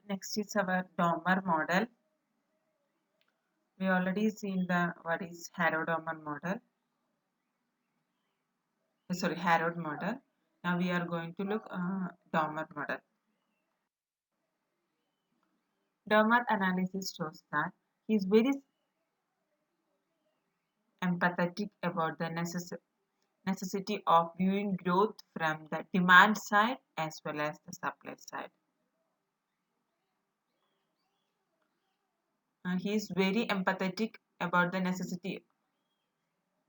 Next is our Domer model. We already seen the what is Harrod-Domer model. Sorry, Harrod model. Now we are going to look Domer model. Domer analysis shows that he is very empathetic about the necessity of viewing growth from the demand side as well as the supply side. He is very empathetic about the necessity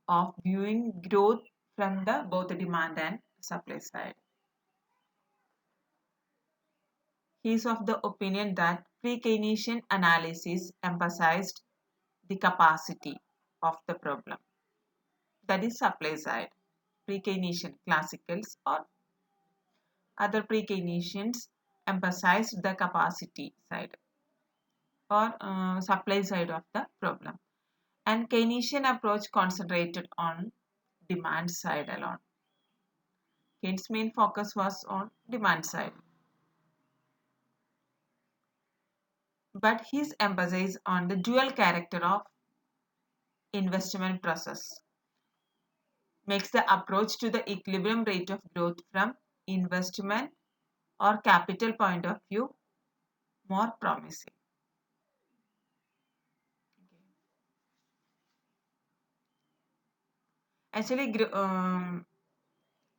of viewing growth from the both the demand and supply side. He is of the opinion that pre-Keynesian analysis emphasized the capacity of the problem, that is supply side. Pre-Keynesian classicals or other pre-Keynesians emphasized the capacity side or supply side of the problem, and Keynesian approach concentrated on demand side alone. Keynes' main focus was on demand side, but his emphasis on the dual character of investment process makes the approach to the equilibrium rate of growth from investment or capital point of view more promising. Actually,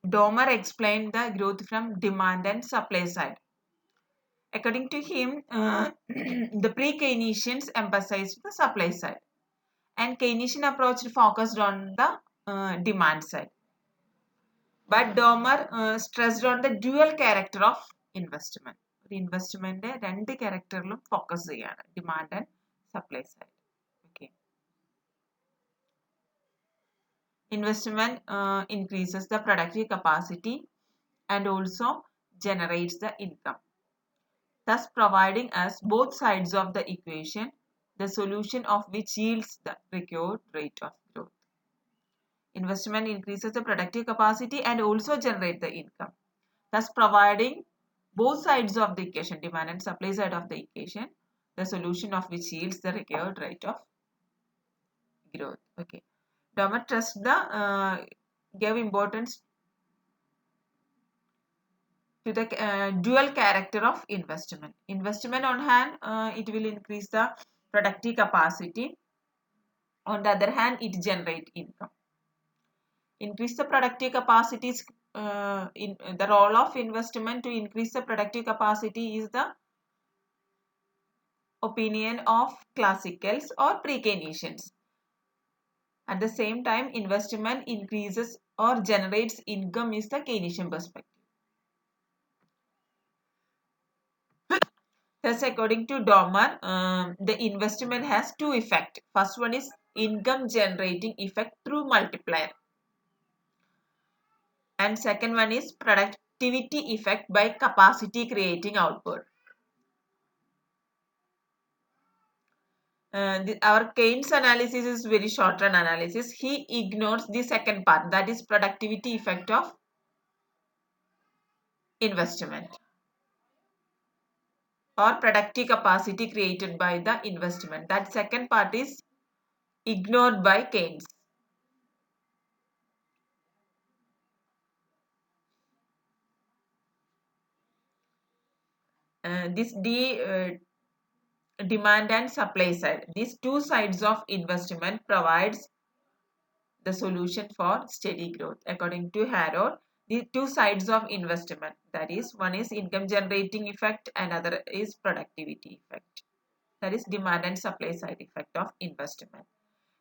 Domer explained the growth from demand and supply side. According to him, the pre-Keynesians emphasized the supply side, and Keynesian approach focused on the demand side. But Domer stressed on the dual character of investment. Investment രണ്ട് ക്യാരക്ടറിലും focus ചെയ്യാണ്, demand and supply side. Okay, investment increases the productive capacity and also generates the income, thus providing us both sides of the equation, the solution of which yields the required rate of growth. Investment increases the productive capacity and also generate the income, thus providing both sides of the equation, demand and supply side of the equation, the solution of which yields the required rate of growth. Okay, Domer trust the gave importance to the dual character of investment. Investment on hand, it will increase the productive capacity. On the other hand, it generate income. Increase the productive capacities. In the role of investment to increase the productive capacity is the opinion of classicals or pre-Keynesians. At the same time, investment increases or generates income is the Keynesian perspective. Thus, according to Domer, the investment has two effects. First one is income generating effect through multiplier, and second one is productivity effect by capacity creating output. Our Keynes analysis is very short run analysis. He ignores the second part, that is productivity effect of investment or productive capacity created by the investment. That second part is ignored by Keynes. This demand and supply side, these two sides of investment provides the solution for steady growth. According to Harrod, the two sides of investment, that is one is income generating effect and other is productivity effect, that is demand and supply side effect of investment.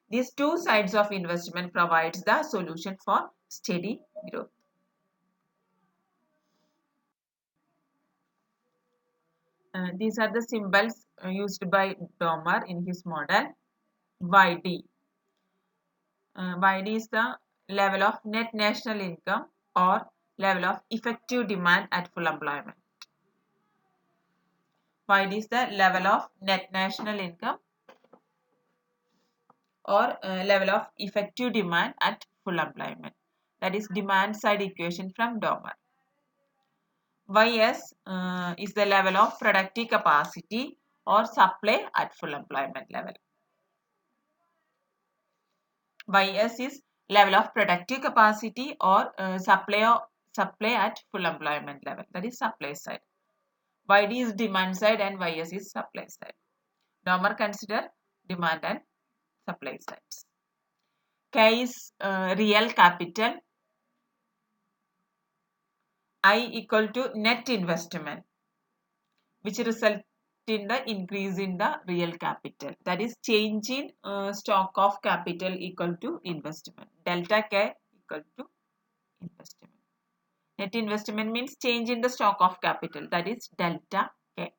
These two sides of investment provides the solution for steady growth. These are the symbols used by Domer in his model. YD. YD is the level of net national income or level of effective demand at full employment. YD is the level of net national income or level of effective demand at full employment. That is demand side equation from Domer. YS is the level of productive capacity or supply at full employment level. YS is level of productive capacity or supply at full employment level. That is supply side. YD is demand side and YS is supply side. Now consider demand and supply sides. K is real capital. I equal to net investment, which result in the increase in the real capital. That is change in stock of capital equal to investment. Delta K equal to investment. Net investment means change in the stock of capital. That is delta K.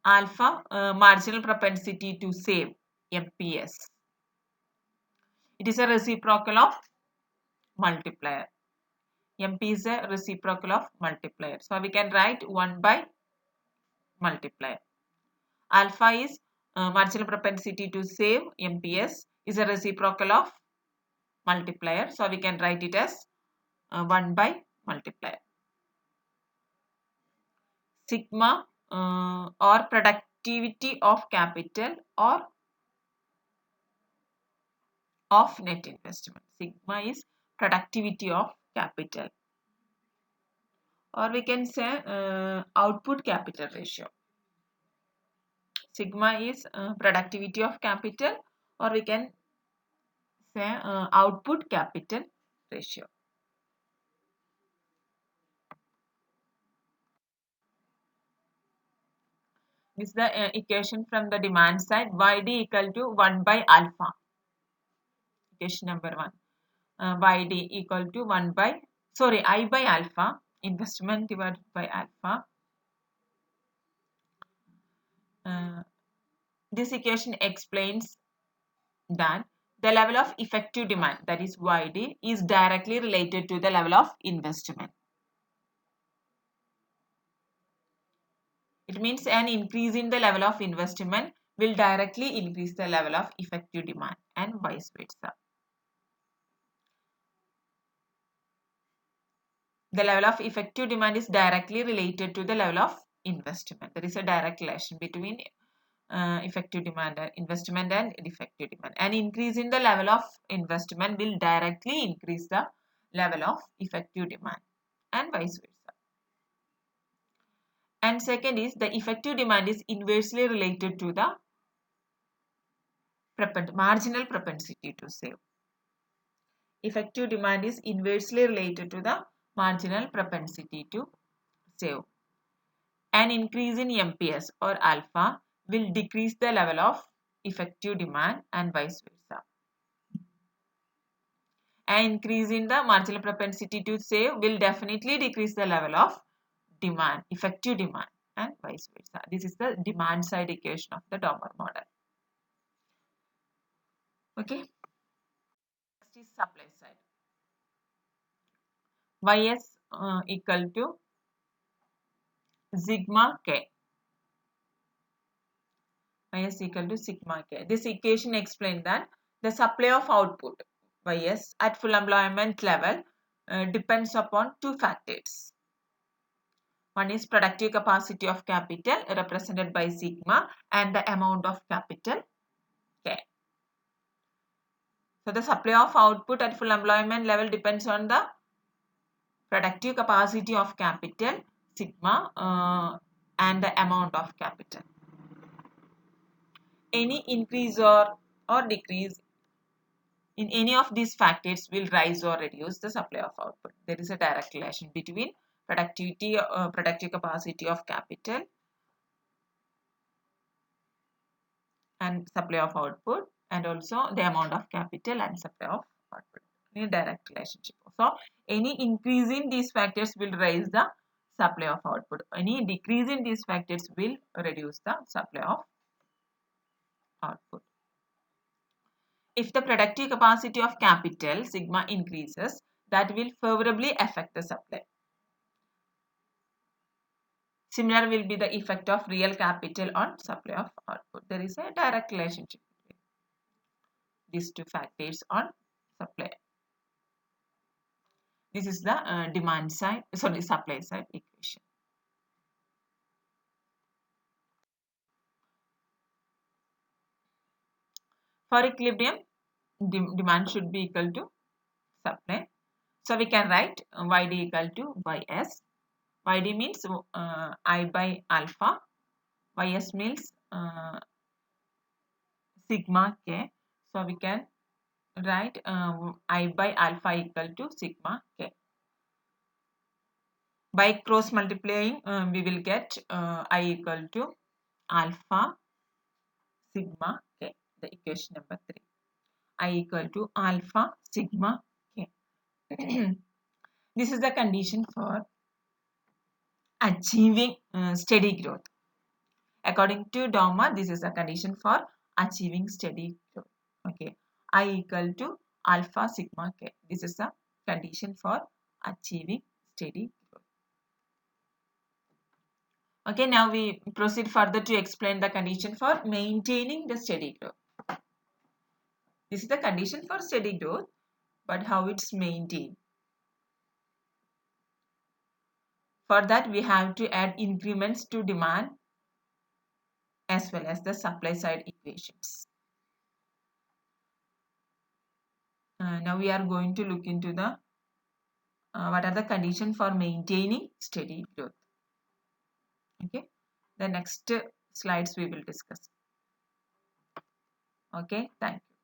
Alpha, marginal propensity to save, MPS. It is a reciprocal of multiplier. MP is a reciprocal of multiplier. So we can write 1 by multiplier. Alpha is marginal propensity to save, MPS is a reciprocal of multiplier. So we can write it as 1 by multiplier. Sigma or productivity of capital or of net investment. Sigma is productivity of capital, or we can say output capital ratio. Sigma is productivity of capital, or we can say output capital ratio. This is the equation from the demand side. YD equal to 1 by alpha. Equation number 1. YD equal to 1 by, sorry, I by alpha. Investment divided by alpha. This equation explains that the level of effective demand, that is YD, is directly related to the level of investment. It means an increase in the level of investment will directly increase the level of effective demand and vice versa. The level of effective demand is directly related to the level of investment. There is a direct relation between effective demand and investment and effective demand. An increase in the level of investment will directly increase the level of effective demand and vice versa. And second is the effective demand is inversely related to the marginal propensity to save. Effective demand is inversely related to the marginal propensity to save. An increase in MPS or alpha will decrease the level of effective demand and vice versa. An increase in the marginal propensity to save will definitely decrease the level of demand, effective demand, and vice versa. This is the demand side equation of the Dommer model. Okay. Next is supply side. YS equal to sigma K. YS equal to sigma K. This equation explains that the supply of output YS at full employment level depends upon two factors. One is productive capacity of capital represented by sigma and the amount of capital K. So the supply of output at full employment level depends on the productive capacity of capital sigma and the amount of capital. Any increase or decrease in any of these factors will rise or reduce the supply of output. There is a direct relation between productive capacity of capital and supply of output, and also the amount of capital and supply of output. In direct relationship. So any increase in these factors will raise the supply of output. Any decrease in these factors will reduce the supply of output. If the productive capacity of capital sigma increases, that will favorably affect the supply. Similar will be the effect of real capital on supply of output. There is a direct relationship between these two factors on supply. This is the supply side equation. For equilibrium, demand should be equal to supply. So we can write YD equal to YS. YD means I by alpha. YS means sigma K. So we can write I by alpha equal to sigma K. By cross multiplying, we will get I equal to alpha sigma K. The equation number 3. I equal to alpha sigma K. This is the condition for achieving steady growth. According to Dogma, this is a condition for achieving steady growth. Okay, I equal to alpha sigma K. This is a condition for achieving steady growth. Okay, now we proceed further to explain the condition for maintaining the steady growth. This is the condition for steady growth, but how it's maintained. For that, we have to add increments to demand as well as the supply side equations. Now we are going to look into the what are the conditions for maintaining steady growth. Okay, the next slides we will discuss. Okay, thank you.